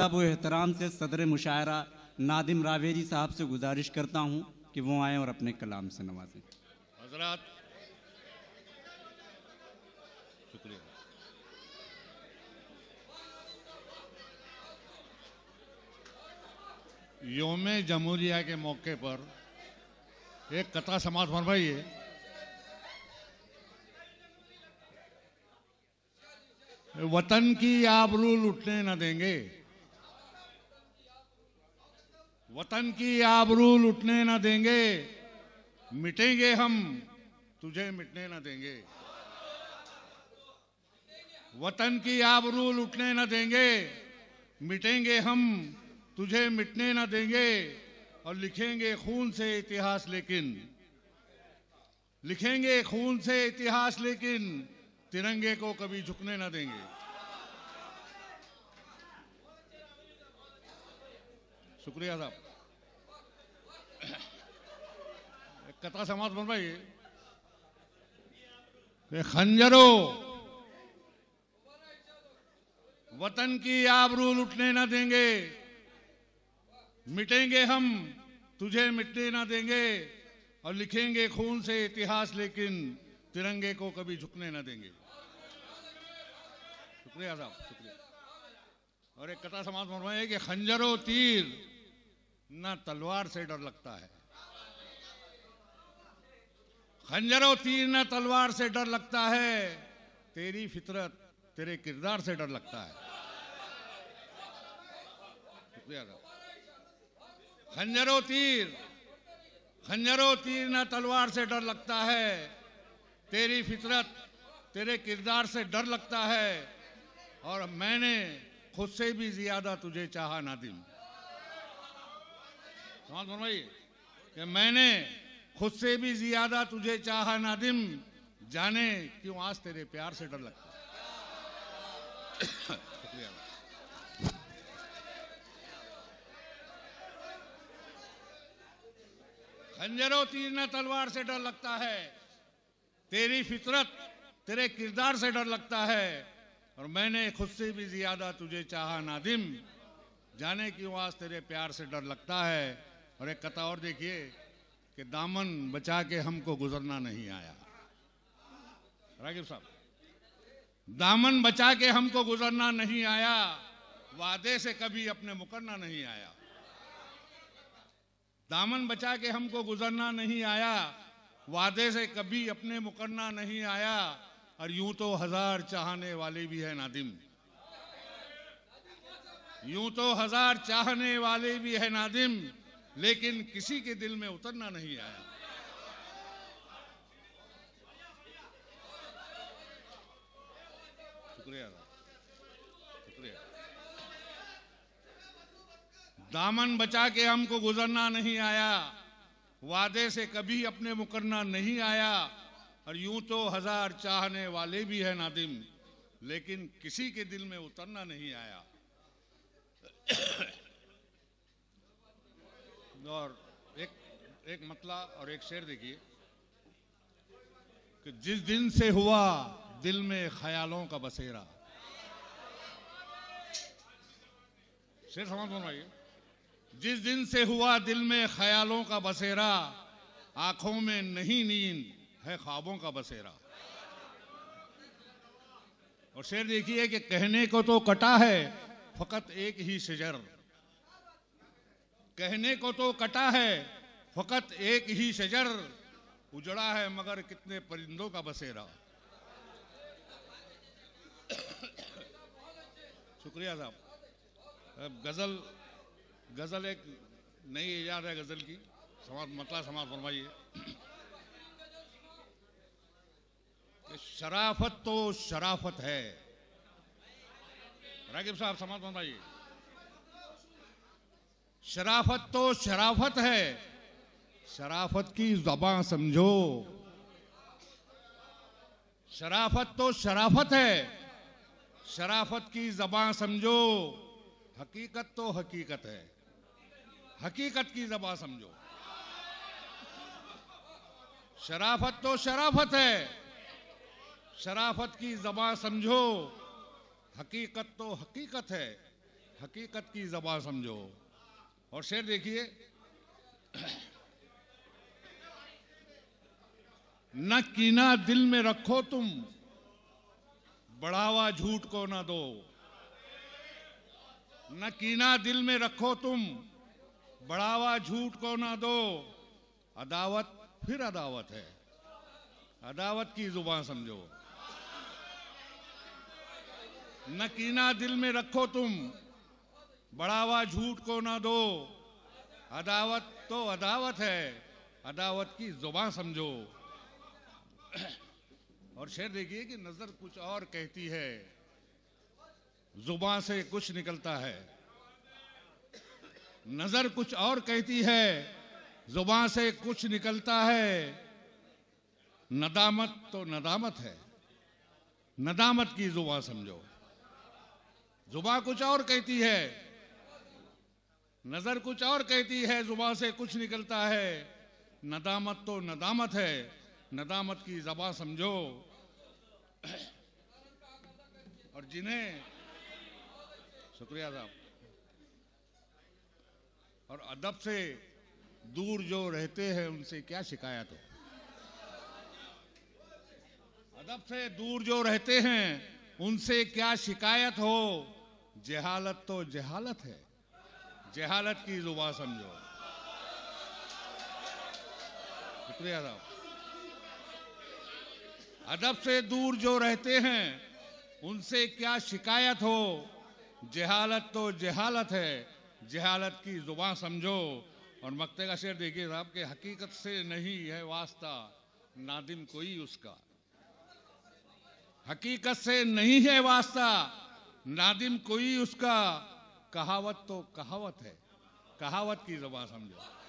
अदब व एहतराम से सदर मुशायरा नादिम रावेरी साहब से गुजारिश करता हूँ कि वो आएँ और अपने कलाम से नवाजें। हजरात शुक्रिया। योम जमहूरिया के मौके पर एक कथा समाज फरमाइए। वतन की आबरू लुटने न देंगे, वतन की आबरू लुटने न देंगे, मिटेंगे हम तुझे मिटने न देंगे। वतन की आबरू लुटने न देंगे, मिटेंगे हम तुझे मिटने न देंगे। और लिखेंगे खून से इतिहास, लेकिन लिखेंगे खून से इतिहास, लेकिन तिरंगे को कभी झुकने न देंगे। शुक्रिया साहब। कथा समाज बन भाई। खंजरों वतन की आबरू लुटने न देंगे, मिटेंगे हम तुझे मिटने न देंगे। और लिखेंगे खून से इतिहास, लेकिन तिरंगे को कभी झुकने न देंगे। शुक्रिया साहब, शुक्रिया। और एक कथा समाज फरमाइए कि खंजरों तीर न तलवार से डर लगता है, खंजरों तीर न तलवार से डर लगता है, तेरी फितरत तेरे किरदार से डर लगता है। शुक्रिया साहब। खंजरों तीर न तलवार से डर लगता है, तेरी फितरत तेरे किरदार से डर लगता है। और मैंने खुद से भी ज्यादा तुझे चाहा नादिम। समझ फरमाइए कि मैंने खुद से भी ज्यादा तुझे चाहा नादिम, जाने क्यों आज तेरे प्यार से डर लगता है। शुक्रिया। खंजरों तीर न तलवार से डर लगता है, तेरी फितरत तेरे किरदार से डर लगता है। और मैंने खुद से भी ज्यादा तुझे चाहा नादिम, जाने क्यों आज तेरे प्यार से डर लगता है। और एक कथा और देखिए कि दामन बचा के हमको गुजरना नहीं आया। रागिब साहब, दामन बचा के हमको गुजरना नहीं आया, वादे से कभी अपने मुकरना नहीं आया। दामन बचा के हमको गुजरना नहीं आया, वादे से कभी अपने मुकरना नहीं आया। और यूं तो हजार चाहने वाले भी है नादिम, यूं तो हजार चाहने वाले भी है नादिम, लेकिन किसी के दिल में उतरना नहीं आया। शुक्रिया, शुक्रिया। दामन बचा के हमको गुजरना नहीं आया, वादे से कभी अपने मुकरना नहीं आया। और यूं तो हजार चाहने वाले भी है नादिम, लेकिन किसी के दिल में उतरना नहीं आया। और एक मतला और एक शेर देखिए कि जिस दिन से हुआ दिल में ख्यालों का बसेरा। शेर समझ बनवाइए। जिस दिन से हुआ दिल में ख्यालों का बसेरा, आंखों में नहीं नींद है ख्वाबों का बसेरा। और शेर देखिए कि कहने को तो कटा है फकत एक ही शजर, कहने को तो कटा है फकत एक ही शजर, उजड़ा है मगर कितने परिंदों का बसेरा। शुक्रिया साहब। गजल एक नई इजाद है गजल की। मतलब समाज फरमाइए। शराफत तो शराफत है। रागिब साहब समाज फरमाइए। शराफत तो शराफत है, शराफत की ज़बान समझो। शराफत तो शराफत है, शराफत की ज़बान समझो। हकीकत तो हकीकत है, हकीकत की ज़बान समझो। शराफत तो शराफत है, शराफत की ज़बान समझो। हकीकत तो हकीकत है, हकीकत की ज़बान समझो। और शेर देखिए, न कीना दिल में रखो तुम, बढ़ावा झूठ को न दो। न कीना दिल में रखो तुम, बढ़ावा झूठ को न दो। अदावत फिर अदावत है, अदावत की जुबान समझो। न कीना दिल में रखो तुम, बढ़ावा झूठ को न दो। अदावत तो अदावत है, अदावत की जुबान समझो। और शेर देखिए कि नजर कुछ और कहती है, जुबान से कुछ निकलता है। नजर कुछ और कहती है, जुबान से कुछ निकलता है। नदामत तो नदामत है, नदामत की जुबान समझो। जुबान कुछ और कहती है, नजर कुछ और कहती है, जुबान से कुछ निकलता है। नदामत तो नदामत है, नदामत की ज़बान समझो। और जिन्हें, शुक्रिया साहब, और अदब से दूर जो रहते हैं उनसे क्या शिकायत हो। अदब से दूर जो रहते हैं उनसे क्या शिकायत हो। जहालत तो जहालत है, जहालत की जुबान समझो। शुक्रिया साहब। अदब से दूर जो रहते हैं उनसे क्या शिकायत हो। जहालत तो जहालत है, जहालत की जुबान समझो। और मक्ते का शेर देखिए साहब कि हकीकत से नहीं है वास्ता, नादिम कोई उसका। हकीकत से नहीं है वास्ता, नादिम कोई उसका। कहावत तो कहावत है, कहावत की जुबान समझो।